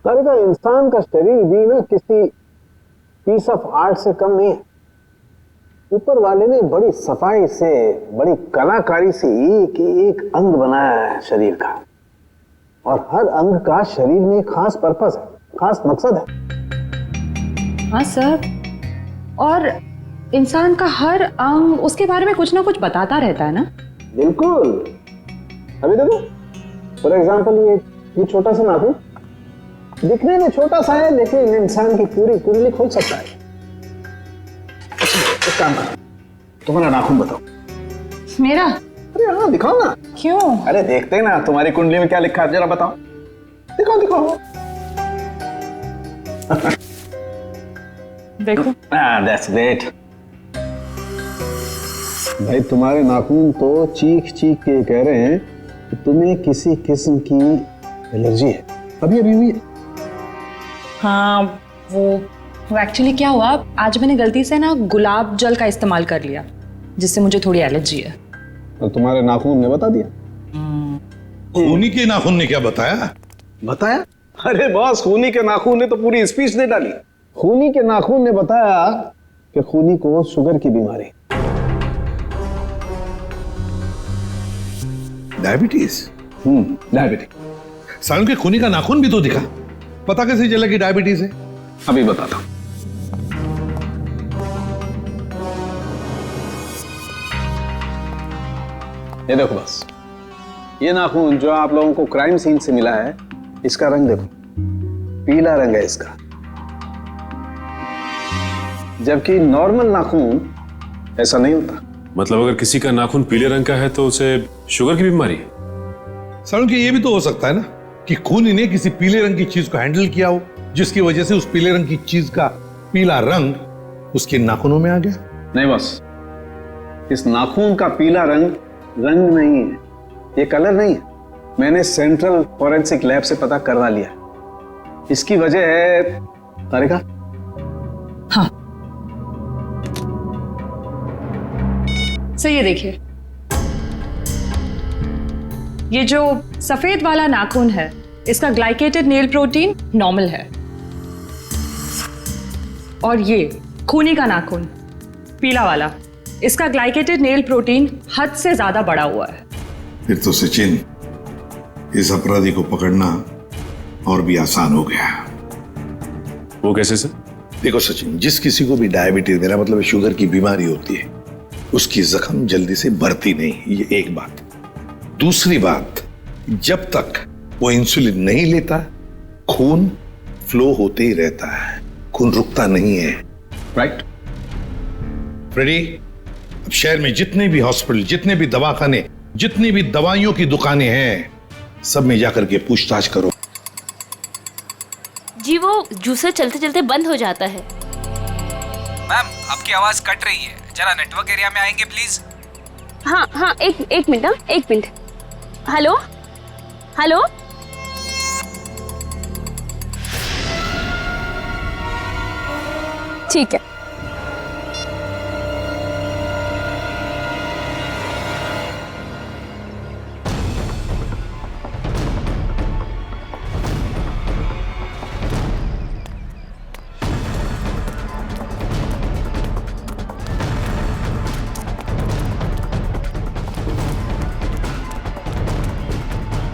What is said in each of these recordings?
सारिका, इंसान का शरीर भी ना किसी पीस ऑफ आर्ट से कम नहीं है। ऊपर वाले ने बड़ी सफाई से, बड़ी कलाकारी से एक एक अंग बनाया है शरीर का, और हर अंग का शरीर में खास पर्पस है, खास मकसद है। हाँ सर, और इंसान का हर अंग उसके बारे में कुछ ना कुछ बताता रहता है ना। बिल्कुल। अभी देखो, फॉर एग्जाम्पल ये छोटा सा नाखून दिखने में छोटा सा है, लेकिन इंसान की पूरी कुंडली खोल सकता है। एक काम करो, तुम्हारा नाखून बताओ। मेरा? अरे हाँ, दिखाओ ना। क्यों? अरे देखते हैं ना तुम्हारी कुंडली में क्या लिखा है, जरा बताओ। दिखाओ दिखाओ। देखो। That's great. भाई तुम्हारे नाखून तो चीख चीख के कह रहे हैं कि तुम्हें किसी किस्म की एलर्जी है। अभी अभी हुई है। हाँ, वो एक्चुअली क्या हुआ, आज मैंने गलती से ना गुलाब जल का इस्तेमाल कर लिया, जिससे मुझे थोड़ी एलर्जी है। तो तुम्हारे नाखून ने बता दिया? खूनी के नाखून ने क्या बताया? बताया? अरे बॉस, खूनी के नाखून ने तो पूरी स्पीच दे डाली। खूनी के नाखून ने बताया कि खूनी को शुगर की बीमारी, डायबिटीज। डायबिटीज। सालन के खूनी का नाखून भी तो दिखा, पता कैसे चला कि डायबिटीज है? अभी बताता हूं। ये देखो बस, ये नाखून जो आप लोगों को क्राइम सीन से मिला है, इसका रंग देखो, पीला रंग है इसका। जबकि नॉर्मल नाखून ऐसा नहीं होता। मतलब अगर किसी का नाखून पीले रंग का है तो उसे शुगर की बीमारी है? सालन के ये भी तो हो सकता है ना कि खूनी ने किसी पीले रंग की चीज को हैंडल किया हो, जिसकी वजह से उस पीले रंग की चीज का पीला रंग उसके नाखूनों में आ गया। नहीं बस, इस नाखून का पीला रंग रंग नहीं है, ये कलर नहीं है। मैंने सेंट्रल फॉरेंसिक लैब से पता करवा लिया। इसकी वजह है तारिका। हाँ, सो ये देखिए, ये जो सफेद वाला नाखून है, इसका ग्लाइकेटेड नेल प्रोटीन नॉर्मल है, और ये खूनी का नाखून पीला वाला, इसका ग्लाइकेटेड नेल प्रोटीन हद से ज्यादा बढ़ा हुआ है। फिर तो सचिन, इस अपराधी को पकड़ना और भी आसान हो गया। वो कैसे सर? देखो सचिन, जिस किसी को भी डायबिटीज, मेरा मतलब शुगर की बीमारी होती है, उसकी जख्म जल्दी से बढ़ती नहीं, ये एक बात। दूसरी बात, जब तक वो इंसुलिन नहीं लेता, खून फ्लो होते ही रहता है, खून रुकता नहीं है। राइट फ्रेडी, अब शहर में जितने भी हॉस्पिटल, जितने भी दवाखाने, जितनी भी दवाइयों की दुकानें हैं, सब में जाकर के पूछताछ करो। जी वो जूसर चलते चलते बंद हो जाता है। मैम, आपकी आवाज कट रही है, जरा नेटवर्क एरिया में आएंगे प्लीज। हाँ हाँ, एक मिनट, एक मिनट। हेलो हेलो, ठीक है।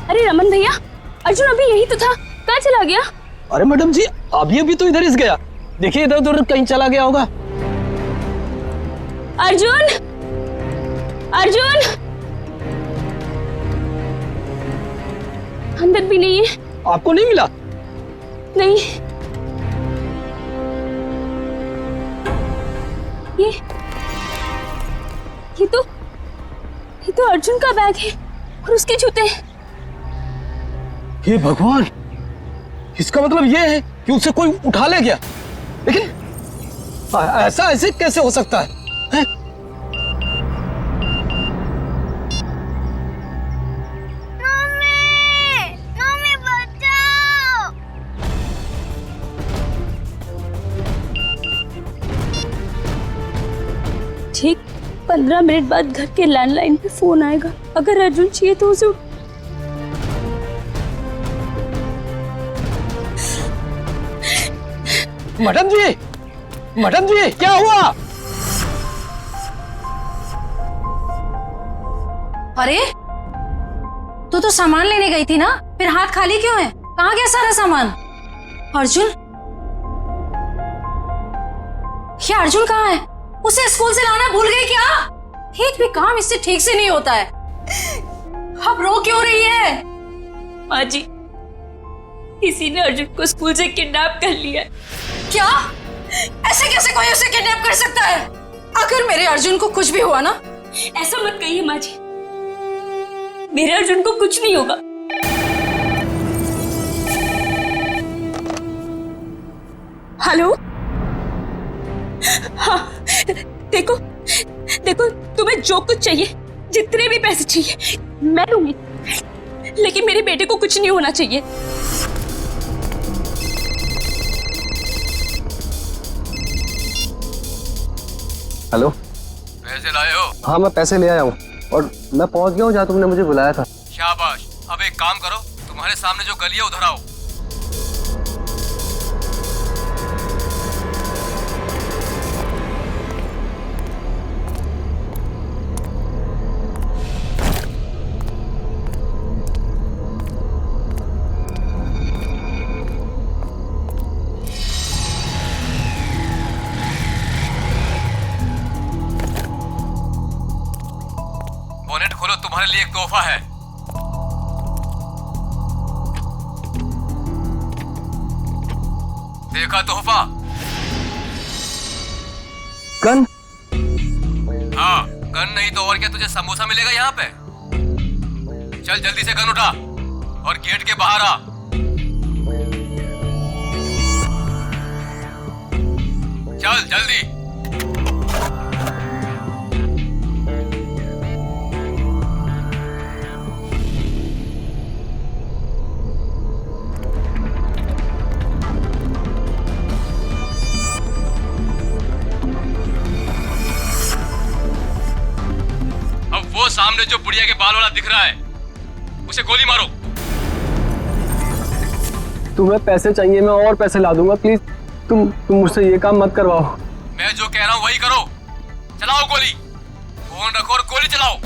अरे रमन भैया, अर्जुन अभी यही तो था, कहाँ चला गया? अरे मैडम जी, अभी तो इधर ही गया, देखिए इधर उधर कहीं चला गया होगा। अर्जुन, अर्जुन अंदर भी नहीं है। आपको नहीं मिला? नहीं, ये तो अर्जुन का बैग है और उसके जूते। हे भगवान, इसका मतलब ये है कि उसे कोई उठा ले गया, लेकिन ऐसा ऐसे कैसे हो सकता है? मम्मी बचाओ। ठीक 15 मिनट बाद घर के लैंडलाइन पे फोन आएगा। अगर अर्जुन चाहिए तो उसे मैडम जी क्या हुआ? अरे तू तो सामान लेने गई थी ना, फिर हाथ खाली क्यों है? कहाँ गया सारा सामान? अर्जुन, ये अर्जुन कहाँ है? उसे स्कूल से लाना भूल गई क्या? एक भी काम इससे ठीक से नहीं होता है। अब रो क्यों रही है? माँ जी, किसी ने अर्जुन को स्कूल से किडनैप कर लिया। क्या? ऐसे कैसे कोई उसे किडनैप कर सकता है? अगर मेरे अर्जुन को कुछ भी हुआ ना। ऐसा मत कहिए माँ जी, मेरे अर्जुन को कुछ नहीं होगा। हेलो, हाँ देखो तुम्हें जो कुछ चाहिए, जितने भी पैसे चाहिए मैं दूंगी, लेकिन मेरे बेटे को कुछ नहीं होना चाहिए। हेलो, पैसे लाए हो? हाँ मैं पैसे ले आया हूँ और मैं पहुँच गया हूँ जहाँ तुमने मुझे बुलाया था। शाबाश। अब एक काम करो, तुम्हारे सामने जो गली है उधर आओ। बोनेट खोलो, तुम्हारे लिए एक तोहफा है। देखा तोहफा? गन? हाँ, गन नहीं तो और क्या, तुझे समोसा मिलेगा यहाँ पे। चल जल्दी से गन उठा और गेट के बाहर आ। चल जल्दी। वो सामने जो बुढ़िया के बाल वाला दिख रहा है, उसे गोली मारो। तुम्हें पैसे चाहिए, मैं और पैसे ला दूंगा। प्लीज तुम मुझसे ये काम मत करवाओ। मैं जो कह रहा हूँ वही करो। चलाओ गोली, फोन रखो और गोली चलाओ।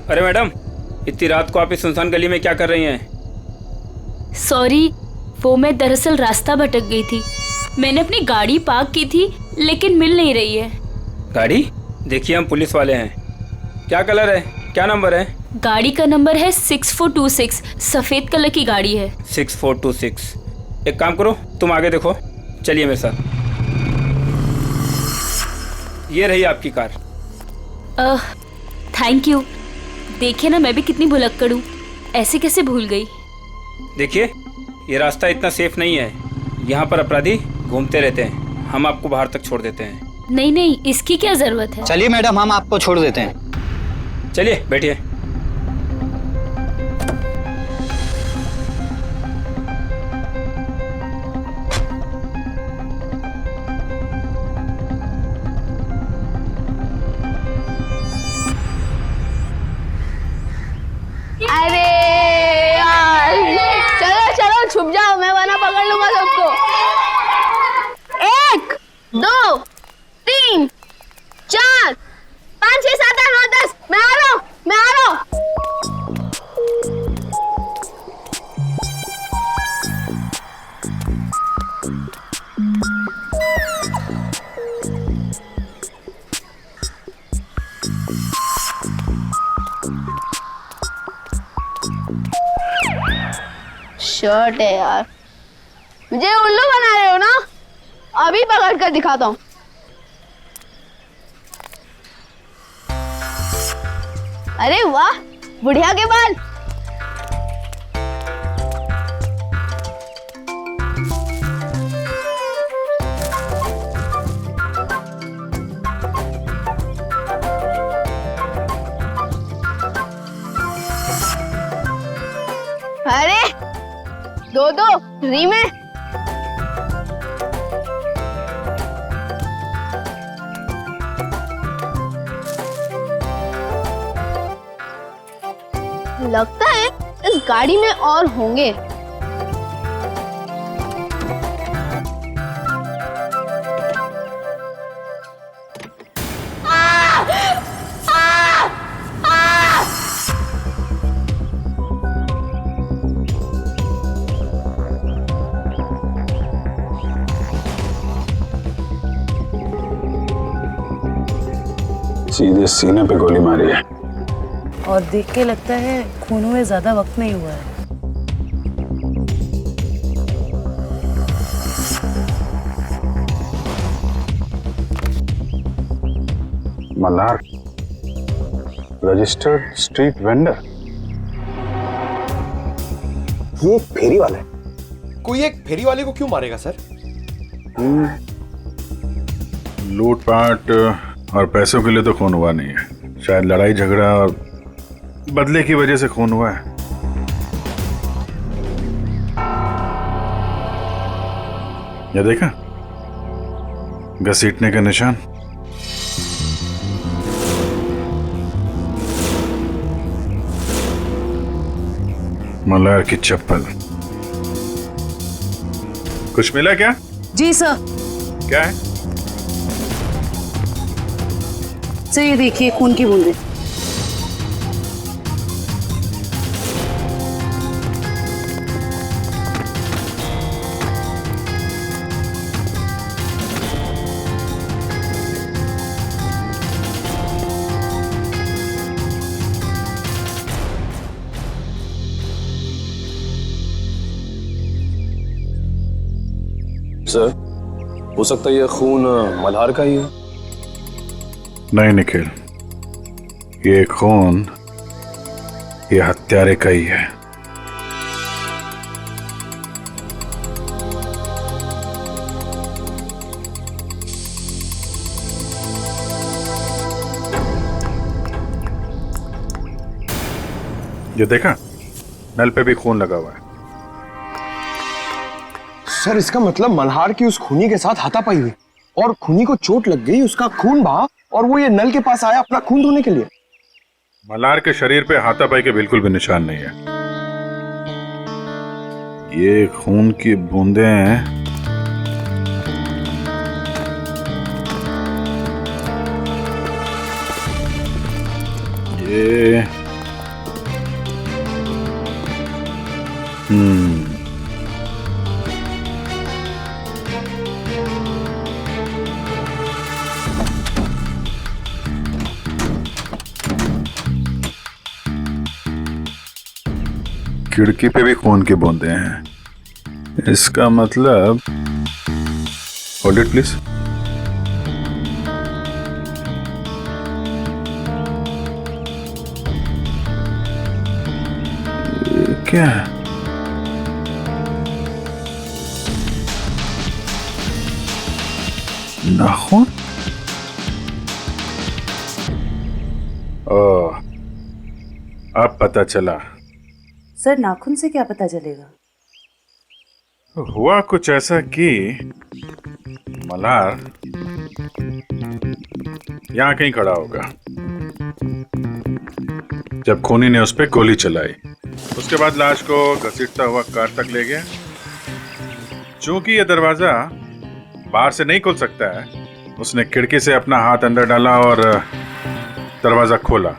अरे मैडम, इतनी रात को आप इस सुनसान गली में क्या कर रही हैं? सॉरी, वो मैं दरअसल रास्ता भटक गई थी। मैंने अपनी गाड़ी पार्क की थी लेकिन मिल नहीं रही है। गाड़ी? देखिए हम पुलिस वाले हैं। क्या कलर है, क्या नंबर है? गाड़ी का नंबर है 6426, सफेद कलर की गाड़ी है। 6426। एक काम करो, तुम आगे देखो, चलिए मेरे साथ। ये रही आपकी कार। Thank you. देखिए ना, मैं भी कितनी भुलक्कड़ हूँ, ऐसे कैसे भूल गई। देखिए, ये रास्ता इतना सेफ नहीं है, यहाँ पर अपराधी घूमते रहते हैं। हम आपको बाहर तक छोड़ देते हैं। नहीं नहीं, इसकी क्या जरूरत है। चलिए मैडम, हम आपको छोड़ देते हैं। चलिए बैठिए। अरे यार, चलो चलो छुप जाओ, मैं वरना पकड़ लूंगा सबको। 1 2 3 4 5 6 7 8 9 10 मैं आ रहा हूँ शर्ट है यार, मुझे उल्लू बना रहे हो ना? अभी पकड़ कर दिखाता हूँ। अरे वाह, बुढ़िया के बाल। अरे 2 फ्री में। लगता है इस गाड़ी में और होंगे। सीधे सीने पे गोली मारी है और देख के लगता है खून हुए ज्यादा वक्त नहीं हुआ है। Malhar, registered street vendor. ये एक फेरी वाला है। कोई एक फेरी वाले को क्यों मारेगा सर? लूटपाट और पैसों के लिए तो खून हुआ नहीं है, शायद लड़ाई झगड़ा और बदले की वजह से खून हुआ है। ये देखा, घसीटने का निशान। मल्हार की चप्पल। कुछ मिला क्या? जी सर। क्या है? सर ये देखिए खून की बूंदें। सर, हो सकता है ये खून मल्हार का ही है। नहीं निखिल, ये खून ये हत्यारे का ही है। ये देखा, नल पे भी खून लगा हुआ है। सर इसका मतलब मल्हार की उस खूनी के साथ हाथापाई हुई और खूनी को चोट लग गई, उसका खून बहा और वो ये नल के पास आया अपना खून धोने के लिए। मल्हार के शरीर पे हाथापाई के बिल्कुल भी निशान नहीं है। ये खून की बूंदें हैं। ये खिड़की पे भी खून की बूंदें हैं। इसका मतलब, होल्ड इट प्लीज। क्या है? नाखून? ओह, अब पता चला। सर नाखून से क्या पता चलेगा? हुआ कुछ ऐसा कि मल्हार यहां कहीं खड़ा होगा जब खूनी ने उस पर गोली चलाई। उसके बाद लाश को घसीटता हुआ कार तक ले गया। चूंकि यह दरवाजा बाहर से नहीं खोल सकता है। उसने खिड़की से अपना हाथ अंदर डाला और दरवाजा खोला।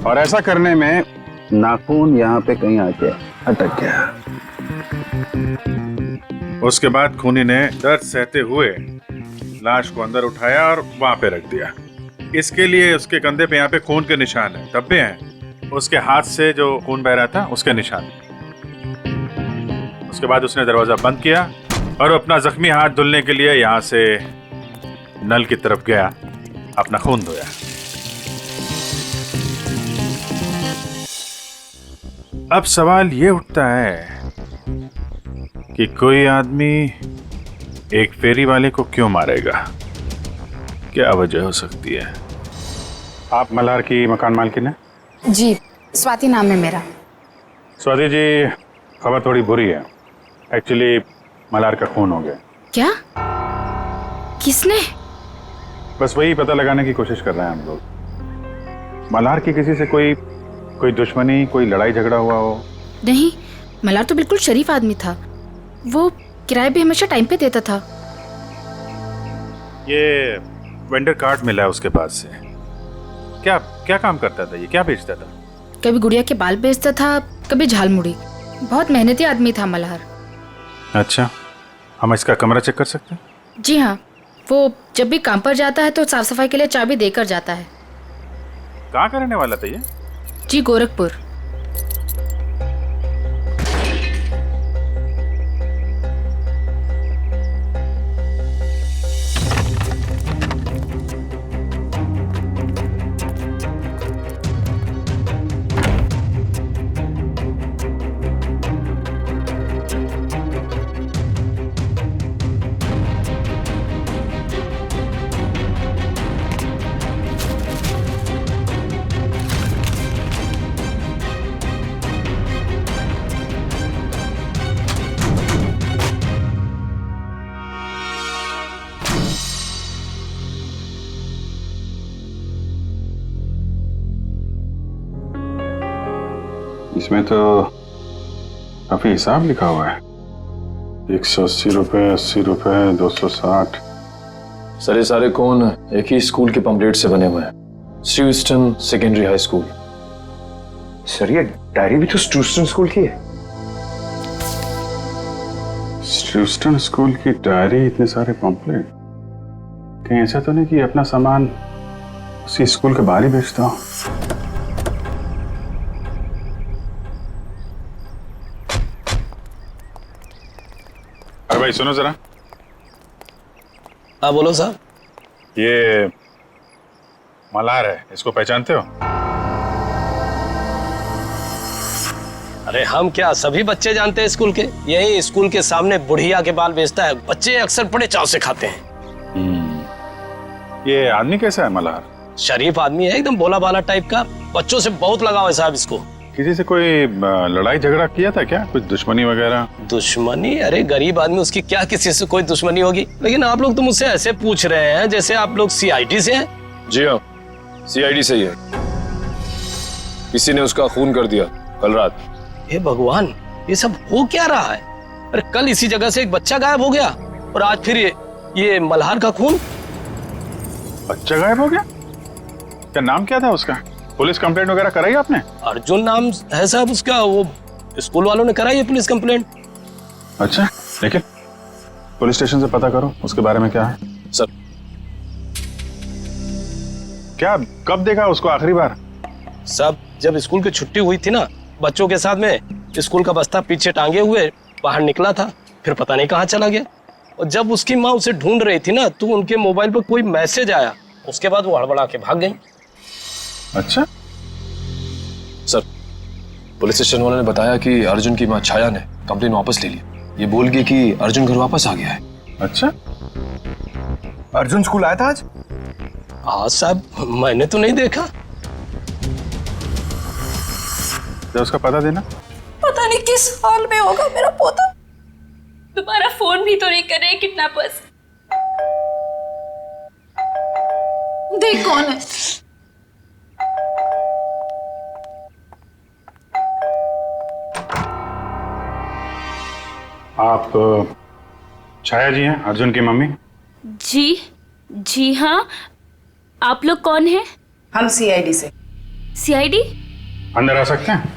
और ऐसा करने में नाखून यहाँ पे कहीं आके अटक गया। उसके बाद खूनी ने दर्द सहते हुए लाश को अंदर उठाया और वहां पे रख दिया। इसके लिए उसके कंधे पे यहाँ पे खून के निशान है, धब्बे हैं। उसके हाथ से जो खून बह रहा था उसके निशान। उसके बाद उसने दरवाजा बंद किया और अपना जख्मी हाथ धुलने के लिए यहाँ से नल की तरफ गया, अपना खून धोया। अब सवाल ये उठता है कि कोई आदमी एक फेरी वाले को क्यों मारेगा? क्या वजह हो सकती है? आप मल्हार की मकान मालकिन है? जी, स्वाति नाम है मेरा। स्वाति जी, खबर थोड़ी बुरी है। एक्चुअली मल्हार का खून हो गया। क्या? किसने? बस वही पता लगाने की कोशिश कर रहे हैं हम लोग। मल्हार की किसी से कोई दुश्मनी, कोई लड़ाई झगड़ा हुआ हो? नहीं, मल्हार तो बिल्कुल शरीफ आदमी था। वो किराए भी हमेशा टाइम पे देता था। ये वेंडर कार्ड मिला है उसके पास से। क्या क्या काम करता था ये? क्या बेचता था? कभी गुड़िया के बाल बेचता था, कभी झालमुड़ी। बहुत मेहनती आदमी था मल्हार। अच्छा, हम इसका कमरा चेक कर सकते हैं? जी हाँ, वो जब भी काम पर जाता है तो साफ सफाई के लिए चाबी देकर जाता है। कहाँ का रहने वाला था ये? जी, गोरखपुर। इसमें तो काफी हिसाब लिखा हुआ है। 180 रुपए, 80 रुपए, 260। सर ये सारे कौन एक ही स्कूल के पंपलेट से बने हुए हैं, स्ट्यूस्टन सेकेंडरी हाई स्कूल। सर ये डायरी भी तो स्ट्यूस्टन स्कूल की है। स्ट्यूस्टन स्कूल की डायरी, इतने सारे पंपलेट। कहीं ऐसा तो नहीं कि अपना सामान उसी स्कूल के बाहर ही बेचता हूँ? अरे भाई सुनो जरा। हाँ बोलो साहब। ये मल्हार है, इसको पहचानते हो? अरे हम क्या, सभी बच्चे जानते हैं स्कूल के। यही स्कूल के सामने बुढ़िया के बाल बेचता है, बच्चे अक्सर बड़े चाव से खाते हैं। ये आदमी कैसा है मल्हार? शरीफ आदमी है, एकदम भोला भाला टाइप का। बच्चों से बहुत लगाव है साहब इसको। किसी से कोई लड़ाई झगड़ा किया था क्या? कुछ दुश्मनी वगैरह? दुश्मनी? अरे गरीब आदमी, उसकी क्या किसी से कोई दुश्मनी होगी। लेकिन आप लोग तो मुझसे ऐसे पूछ रहे हैं जैसे आप लोग सीआईडी से हैं। जी हाँ, सीआईडी से ही है। किसी ने उसका खून कर दिया कल रात। हे भगवान, ये सब हो क्या रहा है? अरे कल इसी जगह से एक बच्चा गायब हो गया और आज फिर ये मल्हार का खून। बच्चा गायब हो गया? क्या नाम क्या था उसका? पुलिस कंप्लेंट वगैरह कराई आपने? अर्जुन नाम है साहब उसका। वो स्कूल वालों ने कराई है पुलिस कंप्लेंट। अच्छा, लेकिन पुलिस स्टेशन से पता करो उसके बारे में क्या है। सर क्या, कब देखा उसको आखिरी बार? सब जब स्कूल की छुट्टी हुई थी ना, बच्चों के साथ में स्कूल का बस्ता पीछे टांगे हुए बाहर निकला था, फिर पता नहीं कहाँ चला गया। और जब उसकी माँ उसे ढूंढ रही थी ना, तो उनके मोबाइल पर कोई मैसेज आया। उसके बाद वो हड़बड़ा के भाग गई। अच्छा सर, पुलिस स्टेशन वालों ने बताया कि अर्जुन की मां छाया ने कंप्लेन वापस ले ली। ये बोल गई कि अर्जुन घर वापस आ गया है। अच्छा, अर्जुन स्कूल आया था आज? हाँ साहब, मैंने तो नहीं देखा। तो उसका पता देना। पता नहीं किस हाल में होगा मेरा पोता। दोबारा फोन भी तो नहीं कर रहे किडनैपर्स। देख कौन है। आप छाया जी हैं, अर्जुन की मम्मी। जी हाँ, आप लोग कौन हैं? हम सीआईडी से। सीआईडी? अंदर आ सकते हैं?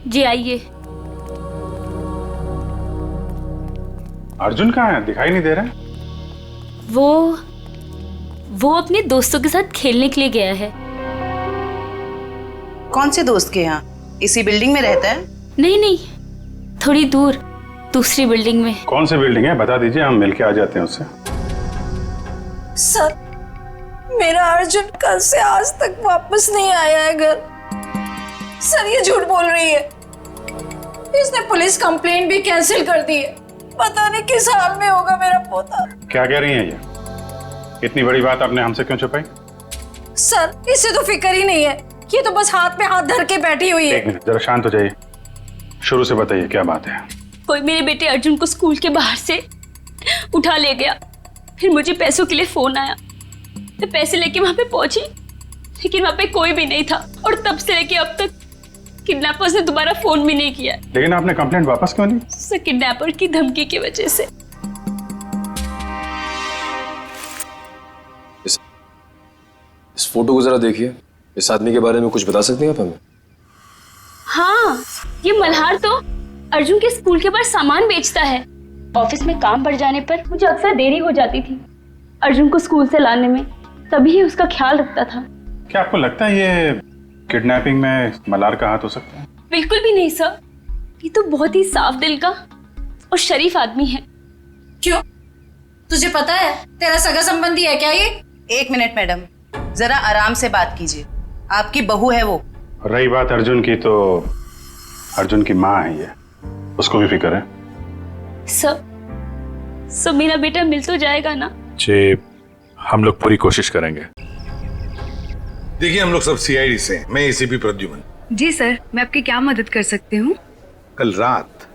जी आइए। अर्जुन कहाँ है, दिखाई नहीं दे रहा है? वो अपने दोस्तों के साथ खेलने के लिए गया है। कौन से दोस्त के यहाँ? इसी बिल्डिंग में रहता है? नहीं, थोड़ी दूर, दूसरी बिल्डिंग में। कौन सी बिल्डिंग है बता दीजिए, हम मिलके आ जाते हैं उससे। सर, मेरा अर्जुन कल से आज तक वापस नहीं आया है घर। सर ये झूठ बोल रही है। इसने पुलिस कंप्लेंट भी कैंसिल कर दी है। पता नहीं किस हाल में होगा मेरा पोता। क्या कह रही हैं ये? इतनी बड़ी बात आपने हमसे क्यों छुपाई? सर इसे तो फिक्र ही नहीं है, ये तो बस हाथ पे हाथ धर के बैठी हुई है। एक मिनट, जरा शांत हो जाइए। शुरू से बताइए क्या बात है। कोई मेरे बेटे अर्जुन को स्कूल के बाहर से उठा ले गया। फिर मुझे पैसों के लिए फोन आया। मैं पैसे लेके वहां पे पहुंची, लेकिन वहां पे कोई भी नहीं था। और तब से लेके अब तक किडनैपर्स ने दोबारा फोन भी नहीं किया। लेकिन आपने कंप्लेंट वापस क्यों ली? सर, किडनैपर की धमकी की वजह से। इस फोटो को जरा देखिए। इस आदमी के बारे में कुछ बता सकते हैं आप हमें? हाँ, ये मल्हार तो अर्जुन के स्कूल के बाहर सामान बेचता है। ऑफिस में काम बढ़ जाने पर मुझे अक्सर देरी हो जाती थी अर्जुन को स्कूल से लाने में, तभी उसका ख्याल रखता था। क्या आपको लगता है ये किडनैपिंग में मल्हार का हाथ हो सकता है? बिल्कुल भी नहीं सर, ये तो बहुत ही साफ दिल का और शरीफ आदमी है। क्यों, तुझे पता है तेरा सगा संबंधी है क्या ये? एक मिनट मैडम, जरा आराम से बात कीजिए। आपकी बहू है वो। रही बात अर्जुन की, तो अर्जुन की माँ है ये, उसको भी फिक्र है। सर मेरा बेटा मिल तो जाएगा ना? जी, हम लोग पूरी कोशिश करेंगे। देखिए, हम लोग सब सीआईडी से, मैं एसीपी प्रद्युमन। जी सर, मैं आपकी क्या मदद कर सकती हूँ? कल रात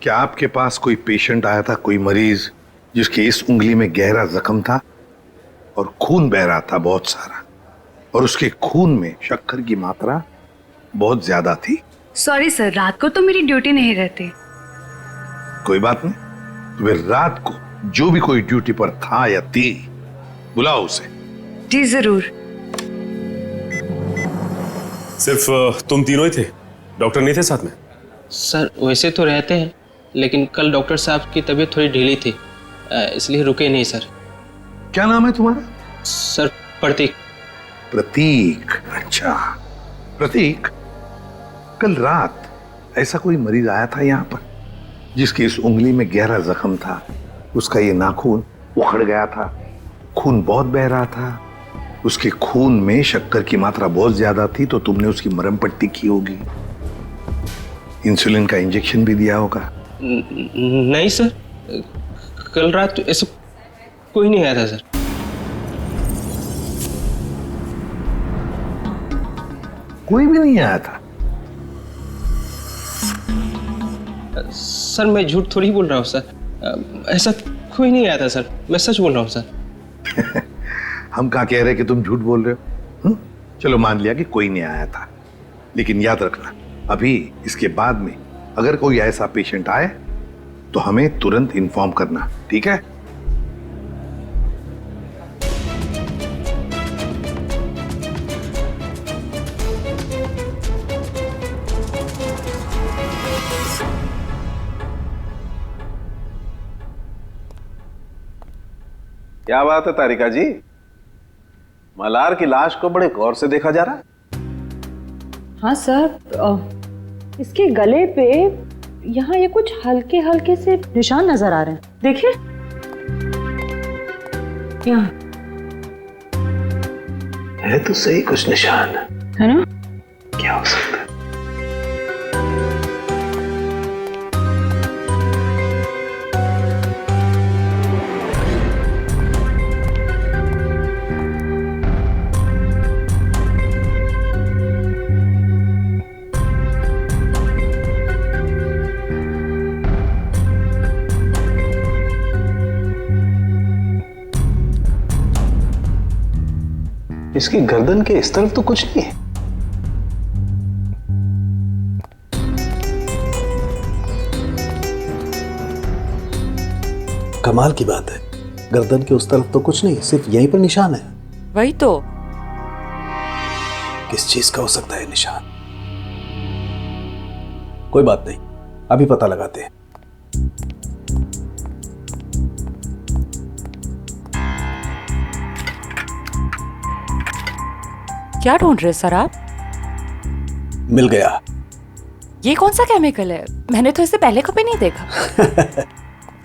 क्या आपके पास कोई पेशेंट आया था, कोई मरीज जिसके इस उंगली में गहरा जख्म था और खून बह रहा था बहुत सारा, और उसके खून में शक्कर की मात्रा बहुत ज्यादा थी? सॉरी सर, रात को तो मेरी ड्यूटी नहीं रहती। कोई बात नहीं, तो फिर रात को जो भी कोई ड्यूटी पर था या थी, बुलाओ उसे। जी जरूर। सिर्फ तुम तीनों ही थे, डॉक्टर नहीं थे साथ में? सर वैसे तो रहते हैं, लेकिन कल डॉक्टर साहब की तबीयत थोड़ी ढीली थी, इसलिए रुके नहीं सर। क्या नाम है तुम्हारा? सर प्रतीक। प्रतीक, अच्छा प्रतीक, कल रात ऐसा कोई मरीज आया था यहाँ पर जिसकी इस उंगली में गहरा जख्म था, उसका ये नाखून उखड़ गया था, खून बहुत बह रहा था, उसके खून में शक्कर की मात्रा बहुत ज्यादा थी, तो तुमने उसकी मरहम पट्टी की होगी, इंसुलिन का इंजेक्शन भी दिया होगा। नहीं सर, कल रात तो ऐसा कोई नहीं आया था सर। कोई भी नहीं आया था? सर मैं झूठ थोड़ी बोल रहा हूँ सर, ऐसा कोई नहीं आया था सर, मैं सच बोल रहा हूँ सर। हम कहाँ कह रहे कि तुम झूठ बोल रहे हो? चलो मान लिया कि कोई नहीं आया था, लेकिन याद रखना, अभी इसके बाद में अगर कोई ऐसा पेशेंट आए तो हमें तुरंत इन्फॉर्म करना, ठीक है? क्या बात है तारिका जी, मल्हार की लाश को बड़े गौर से देखा जा रहा है। हाँ सर, इसके गले पे यहाँ ये कुछ हल्के हल्के से निशान नजर आ रहे हैं, देखिए यहाँ है तो सही कुछ निशान, है ना? क्या हो सकता है? इसकी गर्दन के इस तरफ तो कुछ नहीं है। कमाल की बात है, गर्दन के उस तरफ तो कुछ नहीं, सिर्फ यहीं पर निशान है। वही तो। किस चीज का हो सकता है निशान? कोई बात नहीं, अभी पता लगाते हैं। क्या ढूंढ रहे सर आप? मिल गया। ये कौन सा केमिकल है? मैंने तो इसे पहले कभी नहीं देखा।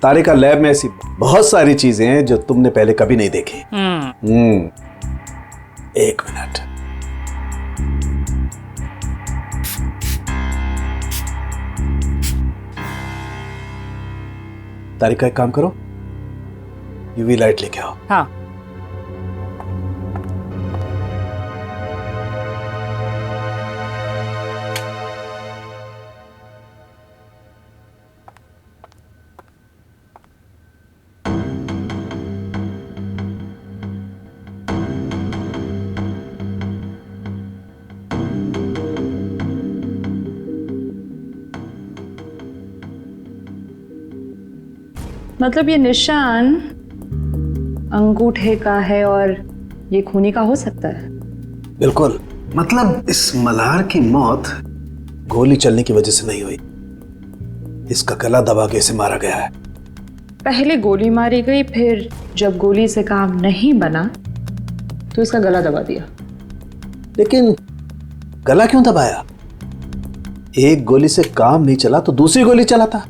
तारिका, लैब में ऐसी बहुत सारी चीजें हैं जो तुमने पहले कभी नहीं देखी। एक मिनट। तारिका, एक काम करो, यूवी लाइट लेके आओ। हाँ। मतलब ये निशान अंगूठे का है और ये खूनी का हो सकता है? बिल्कुल। मतलब इस मल्हार की मौत गोली चलने की वजह से नहीं हुई, इसका गला दबा के इसे मारा गया है। पहले गोली मारी गई, फिर जब गोली से काम नहीं बना तो इसका गला दबा दिया। लेकिन गला क्यों दबाया? एक गोली से काम नहीं चला तो दूसरी गोली चलाता,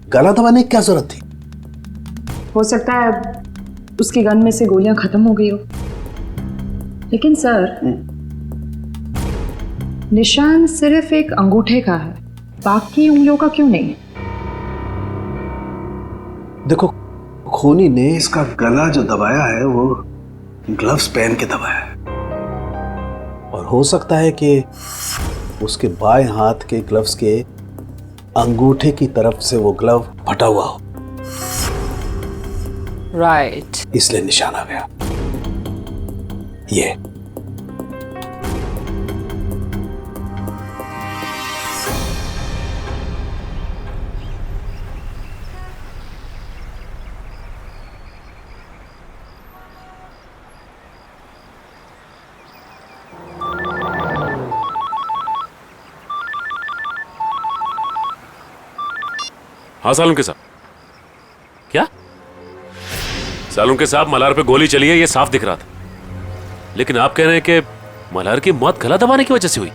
गला दबाने की क्या जरूरत थी? हो सकता है उसकी गन में से गोलियां खत्म हो गई हो। लेकिन सर, निशान सिर्फ एक अंगूठे का है, बाकी उंगलियों का क्यों नहीं? देखो, खूनी ने इसका गला जो दबाया है वो ग्लव्स पहन के दबाया है, और हो सकता है कि उसके बाएं हाथ के ग्लव्स के अंगूठे की तरफ से वो ग्लव फटा हुआ हो। राइट। इसलिए निशान आ गया। ये हाँ सालुन के साहब। क्या? सालुन के साहब, मल्हार पे गोली चली है, ये साफ दिख रहा था, लेकिन आप कह रहे हैं कि मल्हार की मौत गला दबाने की वजह से हुई।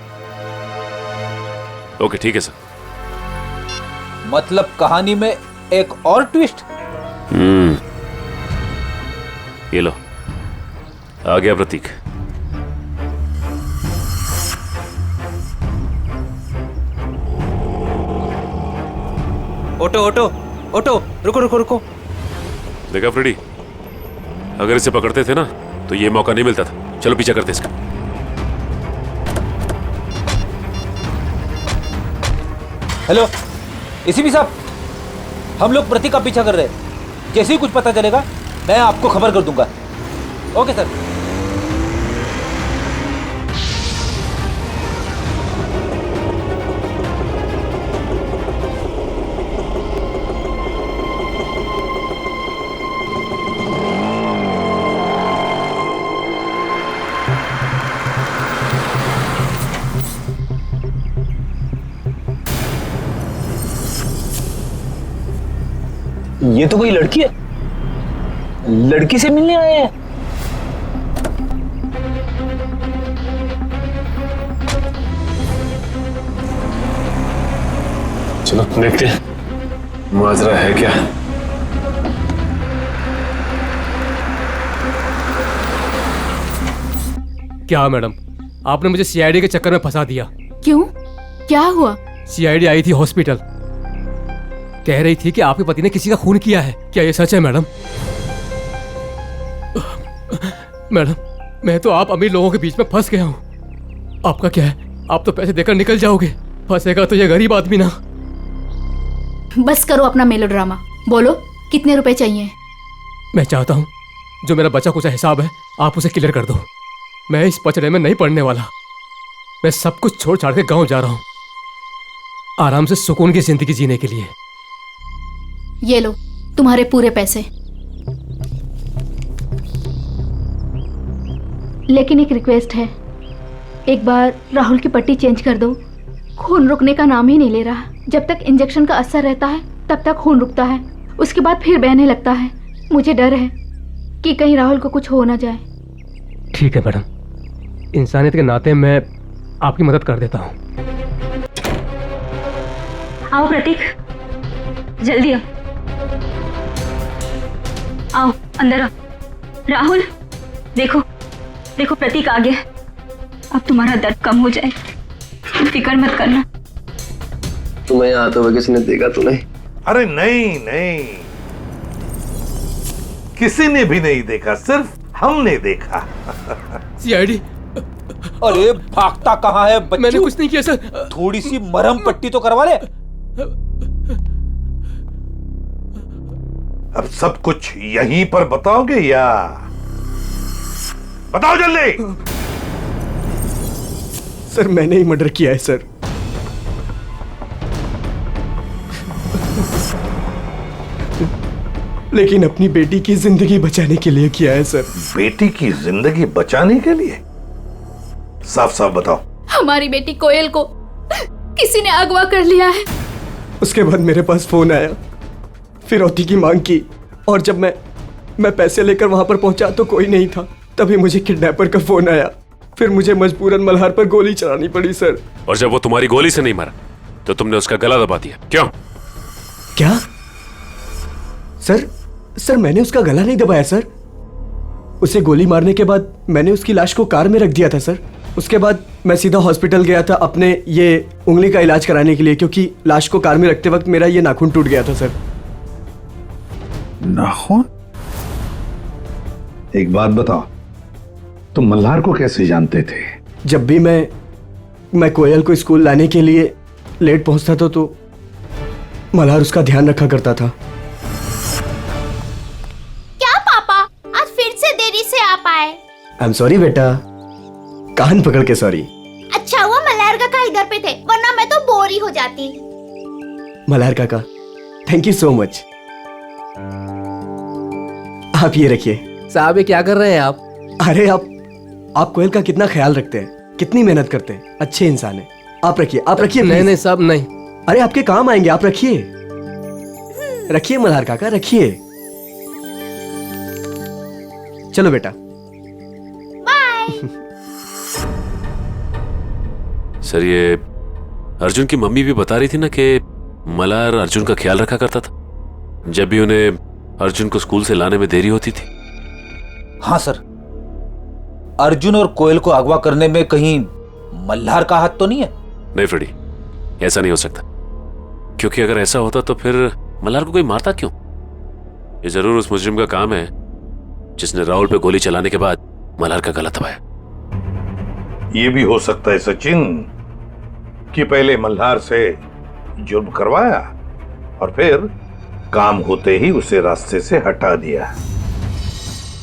ओके, ठीक है सर। मतलब कहानी में एक और ट्विस्ट। ये लो, आ गया प्रतीक। ऑटो ऑटो ऑटो, रुको रुको रुको। देखा फ्रेडी, अगर इसे पकड़ते थे ना तो ये मौका नहीं मिलता था। चलो पीछा करते इसका। हेलो एसीपी साहब, हम लोग प्रतीक का पीछा कर रहे हैं। जैसे ही कुछ पता चलेगा मैं आपको खबर कर दूंगा। Okay sir. ये तो कोई लड़की है, लड़की से मिलने आए हैं। चलो देखते हैं माजरा है क्या। क्या मैडम, आपने मुझे सीआईडी के चक्कर में फंसा दिया। क्यों? क्या हुआ? सीआईडी आई थी हॉस्पिटल, कह रही थी कि आपके पति ने किसी का खून किया है। क्या ये सच है मैडम? मैडम, मैं तो आप अमीर लोगों के बीच में फंस गया हूँ। आपका क्या है, आप तो पैसे देकर निकल जाओगे, फंसेगा तो ये गरीब आदमी ना। बस करो अपना मेलोड्रामा, बोलो कितने रुपए चाहिए? मैं चाहता हूँ जो मेरा बचा कुचा हिसाब है आप उसे क्लियर कर दो। मैं इस पचड़े में नहीं पड़ने वाला। मैं सब कुछ छोड़ छाड़ के गाँव जा रहा हूँ, आराम से सुकून की जिंदगी जीने के लिए। ये लो तुम्हारे पूरे पैसे। लेकिन एक रिक्वेस्ट है, एक बार राहुल की पट्टी चेंज कर दो। खून रुकने का नाम ही नहीं ले रहा। जब तक इंजेक्शन का असर रहता है तब तक खून रुकता है, उसके बाद फिर बहने लगता है। मुझे डर है कि कहीं राहुल को कुछ हो ना जाए। ठीक है मैडम, इंसानियत के नाते मैं आपकी मदद कर देता हूँ। आओ प्रतीक, जल्दी आओ, आओ अंदर आओ। राहुल देखो देखो, प्रतीक आ गया। अब तुम्हारा दर्द कम हो जाए, तुम फिक्र मत करना। तुम्हें यहाँ आते हुए किसी ने देखा तो नहीं? अरे नहीं नहीं, किसी ने भी नहीं देखा, सिर्फ हमने देखा। सीआईडी। अरे भागता कहाँ है बच्चू? मैंने कुछ नहीं किया सर। थोड़ी सी मरहम पट्टी तो करवा ले। अब सब कुछ यहीं पर बताओगे या बताओ जल्दी। सर मैंने ही मर्डर किया है सर। लेकिन अपनी बेटी की जिंदगी बचाने के लिए किया है सर। बेटी की जिंदगी बचाने के लिए? साफ साफ बताओ। हमारी बेटी कोयल को किसी ने अगवा कर लिया है। उसके बाद मेरे पास फोन आया, फिरौती की मांग की, और जब मैं पैसे लेकर वहां पर पहुंचा तो कोई नहीं था। तभी मुझे किडनैपर का फोन आया, फिर मुझे मजबूरन मल्हार पर गोली चलानी पड़ी सर। और जब वो तुम्हारी गोली से नहीं मरा तो तुमने उसका गला दबा दिया, क्यों? क्या सर मैंने उसका गला नहीं दबाया सर। उसे गोली मारने के बाद मैंने उसकी लाश को कार में रख दिया था सर। उसके बाद मैं सीधा हॉस्पिटल गया था अपने ये उंगली का इलाज कराने के लिए, क्योंकि लाश को कार में रखते वक्त मेरा ये नाखून टूट गया था सर। नाखून? एक बात बताओ, तुम मल्हार को कैसे जानते थे? जब भी मैं कोयल को स्कूल लाने के लिए लेट पहुंचता था तो मल्हार उसका ध्यान रखा करता था। क्या पापा, आज फिर से देरी से आ पाए? आई एम सॉरी बेटा, कान पकड़ के सॉरी। अच्छा हुआ मल्हार काका इधर पे थे, वरना मैं तो बोर ही हो जाती। मल्हार काका, थैंक यू सो मच। आप ये रखिए। साहब ये क्या कर रहे हैं आप? अरे आप कोयल का कितना ख्याल रखते हैं, कितनी मेहनत करते हैं, अच्छे इंसान हैं। आप रखिए, आप रखिए। नहीं साहब नहीं। अरे आपके काम आएंगे, आप रखिए। रखिए मल्हार काका, रखिए। चलो बेटा, सर ये अर्जुन की मम्मी भी बता रही थी ना कि मल्हार अर्जुन का ख्याल रखा करता था जब भी उन्हें अर्जुन को स्कूल से लाने में देरी होती थी। हाँ सर, अर्जुन और कोयल को अगवा करने में कहीं मल्हार का हाथ तो नहीं है? नहीं फ्रेडी, ऐसा नहीं हो सकता, क्योंकि अगर ऐसा होता तो फिर मल्हार को कोई मारता क्यों? ये जरूर उस मुजरिम का काम है जिसने राहुल पे गोली चलाने के बाद मल्हार का गला दबाया। ये भी हो सकता है सचिन कि पहले मल्हार से जुर्म करवाया और फिर काम होते ही उसे रास्ते से हटा दिया।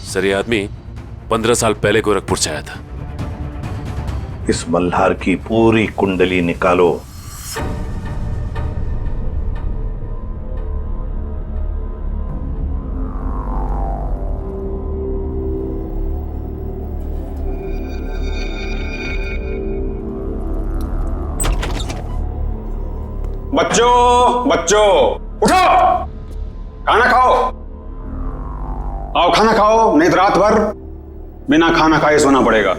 सर ये आदमी 15 साल पहले गोरखपुर से आया था। इस मल्हार की पूरी कुंडली निकालो। बच्चों उठो, खाना खाओ। आओ खाना खाओ, नहीं तो रात भर बिना खाना खाए सोना पड़ेगा।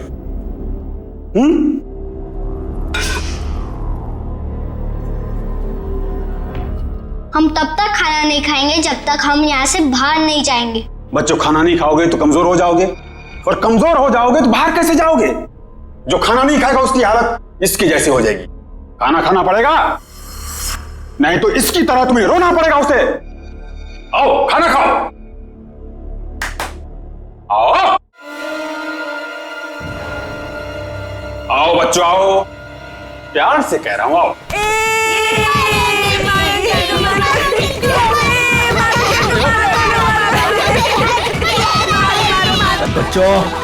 हम तब तक खाना नहीं खाएंगे जब तक हम यहाँ से बाहर नहीं जाएंगे। बच्चों खाना नहीं खाओगे तो कमजोर हो जाओगे, और कमजोर हो जाओगे तो बाहर कैसे जाओगे? जो खाना नहीं खाएगा उसकी हालत इसकी जैसी हो जाएगी। खाना खाना पड़ेगा, नहीं तो इसकी तरह तुम्हें रोना पड़ेगा उसे। आओ खाना खाओ, आओ आओ बच्चों आओ, प्यार से कह रहा हूं आओ। बच्चों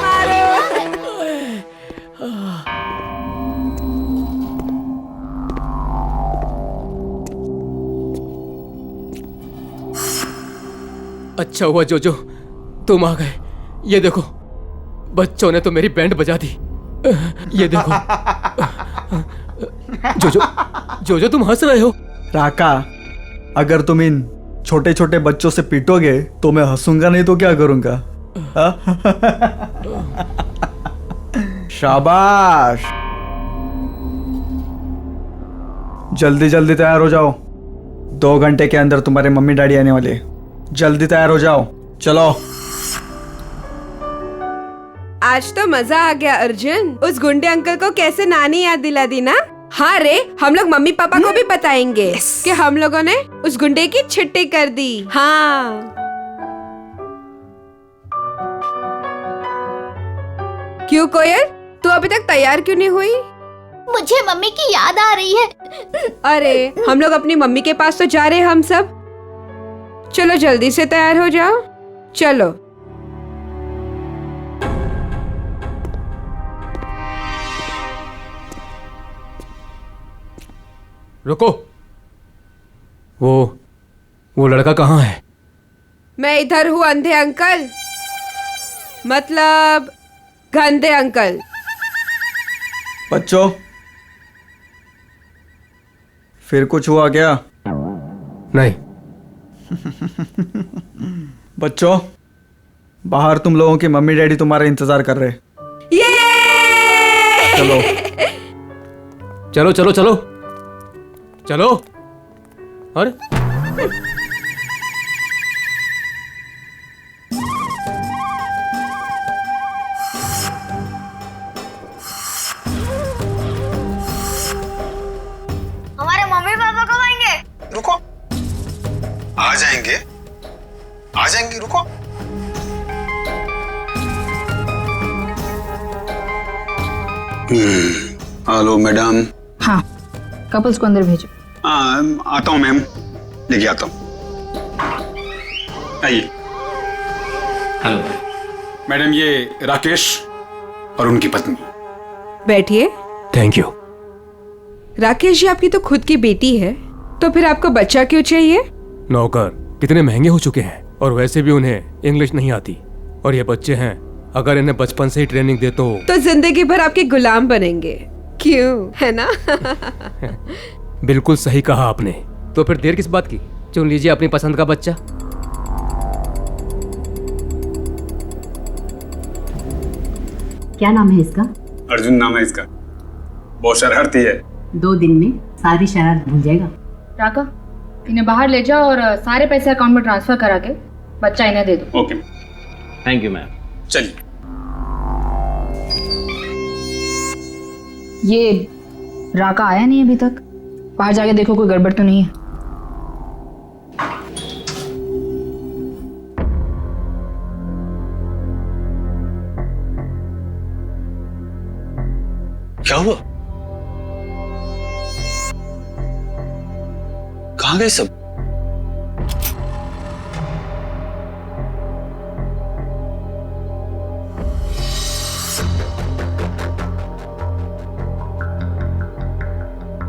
अच्छा हुआ जोजो तुम आ गए। ये देखो बच्चों ने तो मेरी बैंड बजा दी। ये देखो। जो तुम हंस रहे हो। राका, अगर तुम इन छोटे छोटे बच्चों से पीटोगे तो मैं हंसूंगा, नहीं तो क्या करूंगा? शाबाश। जल्दी जल्दी तैयार हो जाओ, 2 घंटे के अंदर तुम्हारे मम्मी डैडी आने वाले। जल्दी तैयार हो जाओ, चलो। आज तो मजा आ गया अर्जुन। उस गुंडे अंकल को कैसे नानी याद दिला दी ना। हाँ रे, हम लोग मम्मी पापा को भी बताएंगे कि हम लोगों ने उस गुंडे की छुट्टी कर दी। हाँ। क्यों कोयल, तू अभी तक तैयार क्यों नहीं हुई? मुझे मम्मी की याद आ रही है। अरे, हम लोग अपनी मम्मी के पास तो जा रहे हैं हम सब। चलो जल्दी से तैयार हो जाओ, चलो। रुको, वो लड़का कहाँ है? मैं इधर हूँ अंधे अंकल, मतलब गंदे अंकल। बच्चों, फिर कुछ हुआ क्या? नहीं। बच्चों, बाहर तुम लोगों की मम्मी डैडी तुम्हारा इंतजार कर रहे। चलो चलो चलो चलो चलो। अरे हमारे मम्मी पापा कब आएंगे? रुको, आ जाएंगे, आ जाएंगे, रुको। Hello madam. हाँ, कपल्स को अंदर भेजो। आता हूँ मैम, लेके आता हूँ। आइए। हेलो मैडम, ये राकेश और उनकी पत्नी। बैठिए। Thank you. राकेश जी, आपकी तो खुद की बेटी है, तो फिर आपको बच्चा क्यों चाहिए? नौकर कितने महंगे हो चुके हैं, और वैसे भी उन्हें इंग्लिश नहीं आती। और ये बच्चे हैं, अगर इन्हें बचपन से ही ट्रेनिंग दे तो जिंदगी भर आपके गुलाम बनेंगे। क्यों, है ना? बिल्कुल सही कहा आपने। तो फिर देर किस बात की, चुन लीजिए अपनी पसंद का बच्चा। क्या नाम है इसका? अर्जुन नाम है इसका। बहुत शरारती है। 2 दिन में सारी शरारत भूल जाएगा। राका, इन्हें बाहर ले जाओ और सारे पैसे अकाउंट में ट्रांसफर करा के बच्चा इन्हें दे दो। Okay, thank you ma'am. चलिए। ये राका आया नहीं अभी तक, बाहर जाके देखो कोई गड़बड़ तो नहीं है। क्या हुआ? कहाँ गए सब?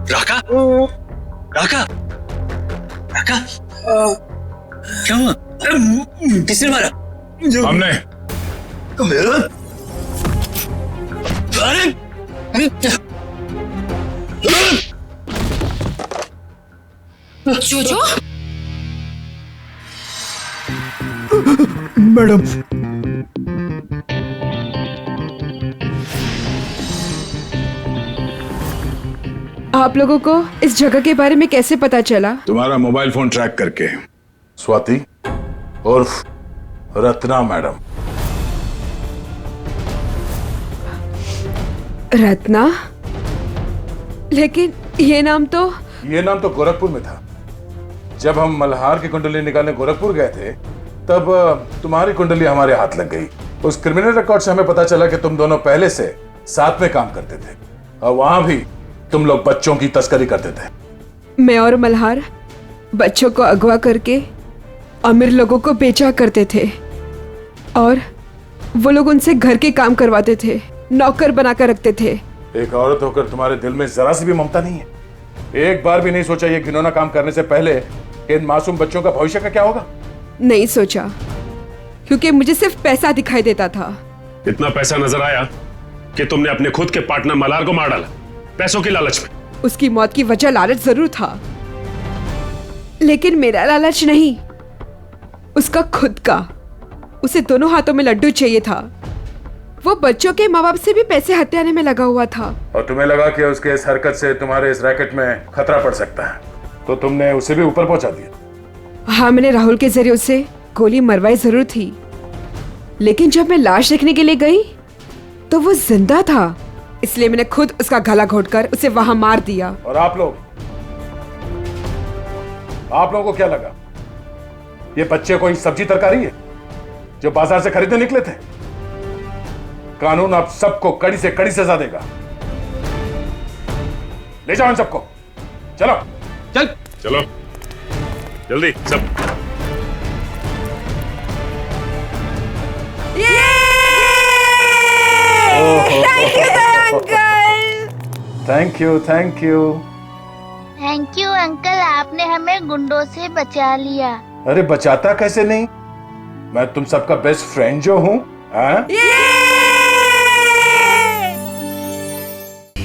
राका? राका? राका? क्या हुआ? किसने मारा? हमने। अरे! जोजो? मैडम, आप लोगों को इस जगह के बारे में कैसे पता चला? तुम्हारा मोबाइल फोन ट्रैक करके। स्वाति उर्फ रत्ना मैडम। रत्ना? लेकिन ये नाम तो गोरखपुर में था। जब हम मल्हार की कुंडली निकालने गोरखपुर गए थे, तब तुम्हारी कुंडली हमारे हाथ लग गई। उस क्रिमिनल रिकॉर्ड से हमें पता चला कि तुम दोनों पहले से साथ में काम करते थे, और वहां भी तुम लोग बच्चों की तस्करी करते थे। मैं और मल्हार बच्चों को अगवा करके अमीर लोगों को बेचा करते थे, और वो लोग उनसे घर के काम करवाते थे, नौकर बनाकर रखते थे। एक औरत होकर तुम्हारे दिल में जरा सी भी ममता नहीं है? एक बार भी नहीं सोचा ये घिनौना काम करने से पहले कि इन मासूम बच्चों का भविष्य का क्या होगा? नहीं सोचा, क्योंकि मुझे सिर्फ पैसा दिखाई देता था। इतना पैसा नजर आया कि तुमने अपने खुद के पार्टनर मलार को मार डाला पैसों की लालच में। उसकी मौत की वजह लालच जरूर था, लेकिन मेरा लालच नहीं, उसका खुद का। उसे दोनों हाथों में लड्डू चाहिए था। वो बच्चों के माँ बाप से भी पैसे हथियाने में लगा हुआ था। और तुम्हें लगा कि उसके इस हरकत से तुम्हारे इस रैकेट में खतरा पड़ सकता है, तो तुमने उसे भी ऊपर पहुंचा दिया। हाँ, मैंने राहुल के जरिए उसे गोली मरवाई जरूर थी, लेकिन जब मैं लाश देखने के लिए गई तो वो जिंदा था, इसलिए मैंने खुद उसका गला घोटकर उसे वहां मार दिया। और आप लोगों को क्या लगा ये बच्चे कोई सब्जी तरकारी है जो बाजार से खरीदने निकले थे? कानून आप सबको कड़ी से कड़ी सजा देगा। ले जाओ इन सबको, चलो चलो जल्दी सब। Thank you uncle. Thank you thank you. Thank you uncle, आपने हमें गुंडों से बचा लिया। अरे बचाता कैसे नहीं, मैं तुम सबका बेस्ट फ्रेंड जो हूँ।